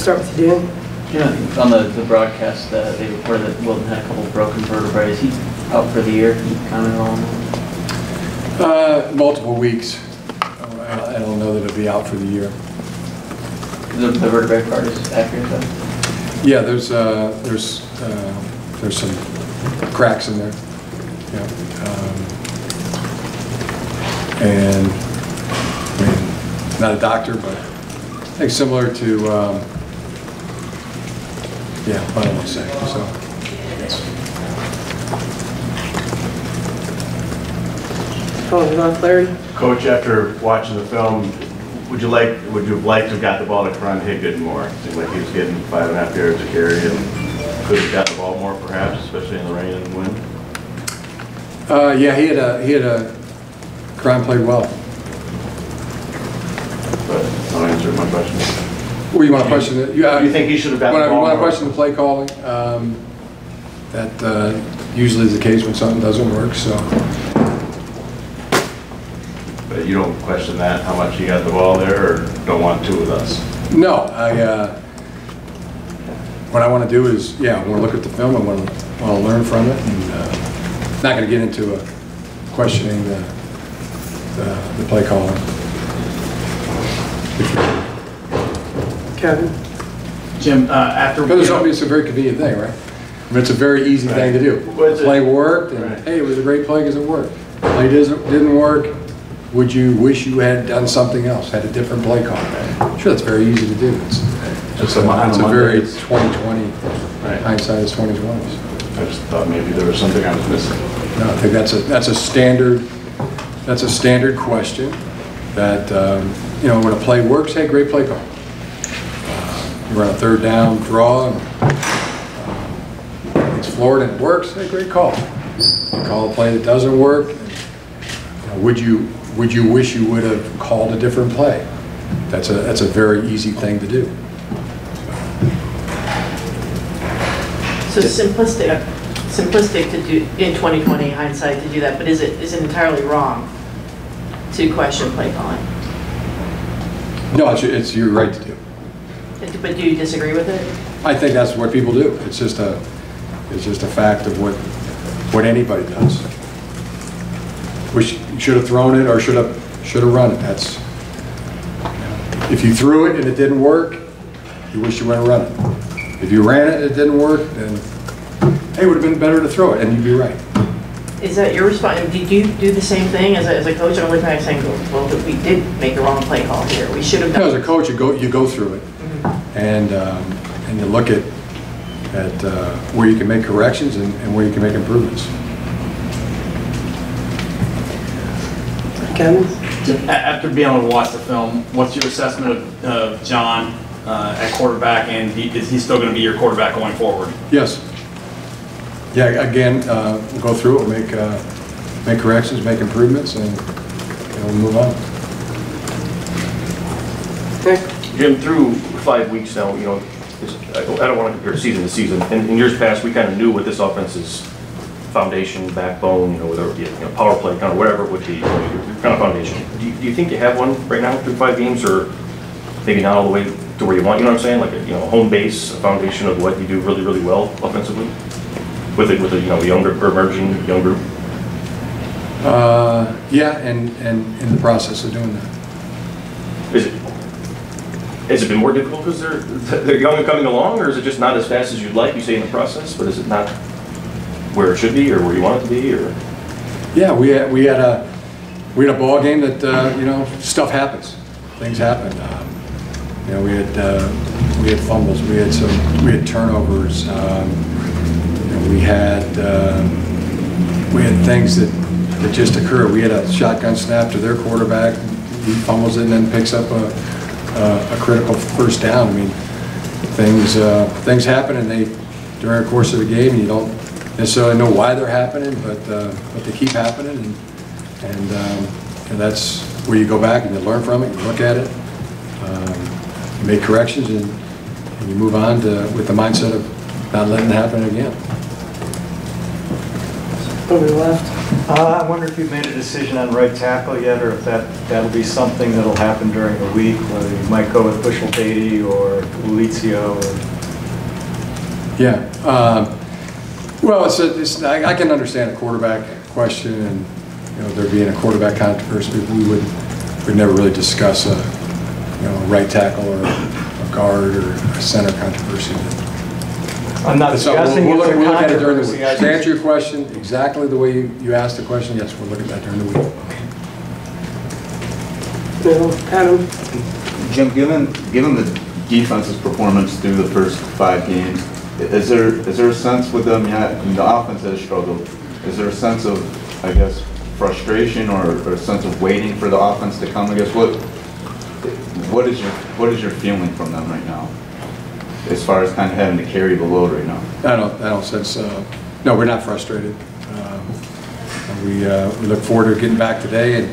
start with you, Dan. Yeah, on the broadcast, they reported that Wilton had a couple of broken vertebrae. Is he out for the year? Can you comment on that? Multiple weeks. I don't know that it'll be out for the year. The vertebrae part is accurate, though? Yeah, there's some cracks in there. Yeah. And I mean, not a doctor, but I think similar to yeah, I don't want to say. So. Oh, you want clarity? Coach, after watching the film, would you have liked to have got the ball to Karan Higdon more? It seemed like he was getting 5.5 yards a carry and could have got the ball more, perhaps, especially in the rain and wind. Yeah, he had a Karan played well. But don't answer my question. Well, you want to question it? Do you think he should have got the ball more? Want to question the play calling? That usually is the case when something doesn't work. So. But you don't question that, how much he got the ball there, or don't want to with us? No, what I want to do is, yeah, I want to look at the film. I want to learn from it, and not going to get into questioning the play calling. Kevin? Jim, after because it's a very convenient thing, right? I mean, it's a very easy thing to do. The play worked, and hey, it was a great play because it worked. Play didn't work. Would you wish you had done something else, had a different play call? Sure, that's very easy to do. It's a very 2020 hindsight is 2020. I just thought maybe there was something I was missing. No, I think that's a standard question. That you know, when a play works, hey, great play call. You run a third down draw, and it's floored and it works, hey, great call. You call a play that doesn't work, and, would you wish you would have called a different play? That's a very easy thing to do. So simplistic to do in 2020 hindsight to do that, but is it entirely wrong to question play calling? No, it's your right to do. But do you disagree with it? I think that's what people do. It's just a fact of what anybody does. Wish you should have thrown it or should have run it. That's, if you threw it and it didn't work, you wish you would have run it. If you ran it and it didn't work, then hey, it would have been better to throw it, and you'd be right. Is that your response? Did you do the same thing as a coach? I'm looking back saying, well, we did make the wrong play call here. We should have done. As a coach, you go through it, and you look at where you can make corrections and where you can make improvements. Kevin? After being able to watch the film, what's your assessment of John at quarterback, and is he still going to be your quarterback going forward? Yes. Yeah. Again, we'll go through it, we'll make corrections, make improvements, and we'll move on. Okay. Jim, through 5 weeks now, I don't want to compare season to season. In years past, we kind of knew what this offense's foundation, backbone, whether it be power play, kind of whatever it would be, your kind of foundation. Do you think you have one right now through 5 games, or maybe not all the way to where you want? You know what I'm saying? Like a home base, a foundation of what you do really, really well offensively, with a younger or emerging young group. Yeah, and in the process of doing that. Has it been more difficult because they're young and coming along, or is it just not as fast as you'd like? You say in the process, but is it not where it should be or where you want it to be? Or yeah, we had a ball game that stuff happens, things happen. We had fumbles, we had turnovers, we had things that just occurred. We had a shotgun snap to their quarterback, he fumbles it and then picks up a critical first down. I mean, things happen, and during the course of the game, you don't necessarily know why they're happening, but they keep happening, and that's where you go back and you learn from it, you look at it, you make corrections, and you move on with the mindset of not letting it happen again. Over the left. I wonder if you've made a decision on right tackle yet, or if that'll be something that'll happen during the week, whether you might go with Bushel Beatty or Ulizio or... Yeah. Well, I can understand a quarterback question, and there being a quarterback controversy. We'd never really discuss a right tackle or a guard or a center controversy. I'm not discussing we'll it's a look at it during the week. controversy. To answer your question exactly the way you asked the question, yes, we'll look at that during the week. Adam? Jim, given the defense's performance through the first 5 games, is there a sense with them, the offense has struggled, is there a sense of, I guess, frustration or a sense of waiting for the offense to come? I guess what is your feeling from them right now, as far as kind of having to carry the load right now? I don't sense. No, we're not frustrated. We look forward to getting back today and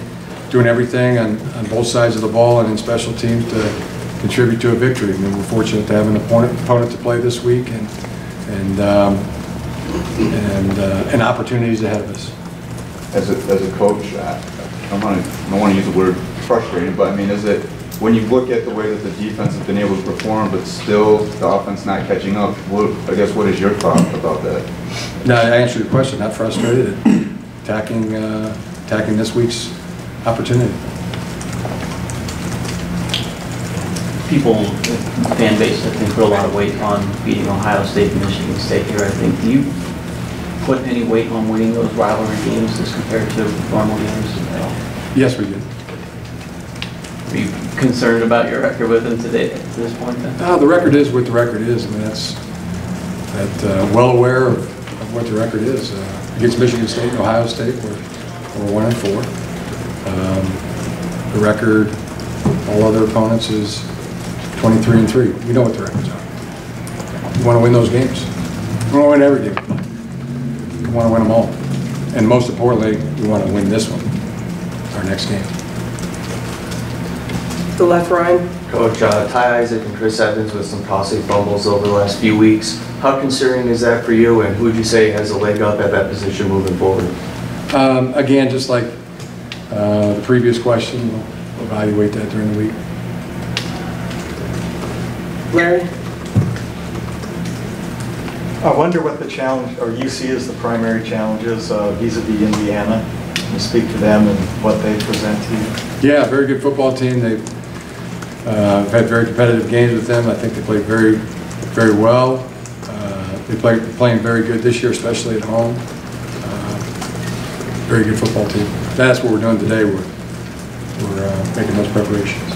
doing everything on both sides of the ball and in special teams to contribute to a victory. I mean, we're fortunate to have an opponent to play this week and opportunities ahead of us. As a coach, I don't want to use the word frustrating, but I mean, is it, when you look at the way that the defense has been able to perform, but still the offense not catching up, I guess what is your thought about that? No, I answered your question. Not frustrated. Attacking this week's opportunity. People, fan base, I think, put a lot of weight on beating Ohio State and Michigan State here. I think, do you put any weight on winning those rivalry games as compared to normal games at all? Yes, we do. Are you concerned about your record with them today at this point then? The record is what the record is. I mean, that's well aware of what the record is. Against Michigan State and Ohio State, we're 1-4. The record, all other opponents, is 23-3. We know what the records are. We want to win those games. We want to win every game. We want to win them all. And most importantly, we want to win this one, our next game. The left, Ryan? Coach, Ty Isaac and Chris Evans with some costly fumbles over the last few weeks. How concerning is that for you, and who would you say has a leg up at that position moving forward? Again, just like the previous question, we'll evaluate that during the week. Larry? I wonder what the challenge, or you see as the primary challenges vis-a-vis Indiana. Can you speak to them and what they present to you? Yeah, very good football team. They've had very competitive games with them. I think they played very, very well. They playing very good this year, especially at home. Very good football team. That's what we're doing today. We're making those preparations.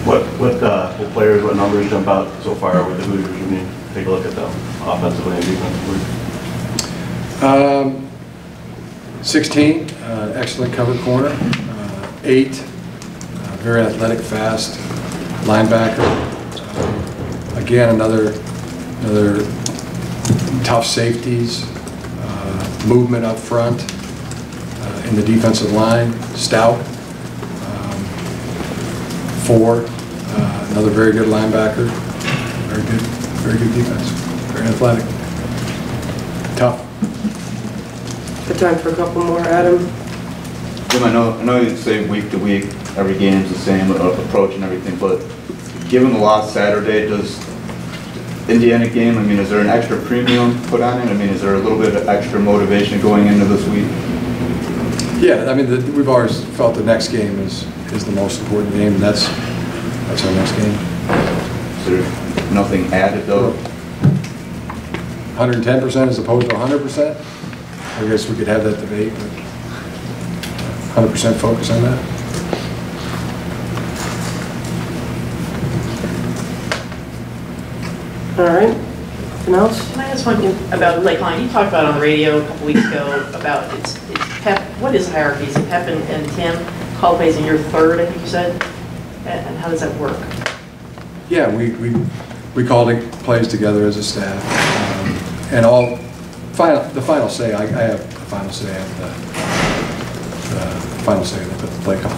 What players, what numbers jump out so far with the Hoosiers when you take a look at them, offensively and defensively? 16, excellent cover corner. 8, very athletic, fast linebacker. Again, another tough safeties, movement up front in the defensive line, stout. 4, another very good linebacker, very good defense, very athletic, tough. Got time for a couple more, Adam? Jim, I know you say week to week, every game's the same approach and everything, but given the loss Saturday, does Indiana game, I mean, is there an extra premium put on it? I mean, is there a little bit of extra motivation going into this week? Yeah, I mean, we've always felt the next game is the most important game, and that's our next game. Is there nothing added though? 110% as opposed to 100%? I guess we could have that debate, but 100% focus on that. All right. Anything else? Can I ask one thing about Lakeline? You talked about on the radio a couple weeks ago about it's Pep. What is hierarchy? Is it Pep and Tim? Call plays and you're third, I think you said. And how does that work? Yeah, we called it plays together as a staff, and the final say. I have the final say. I have the final say of the play call.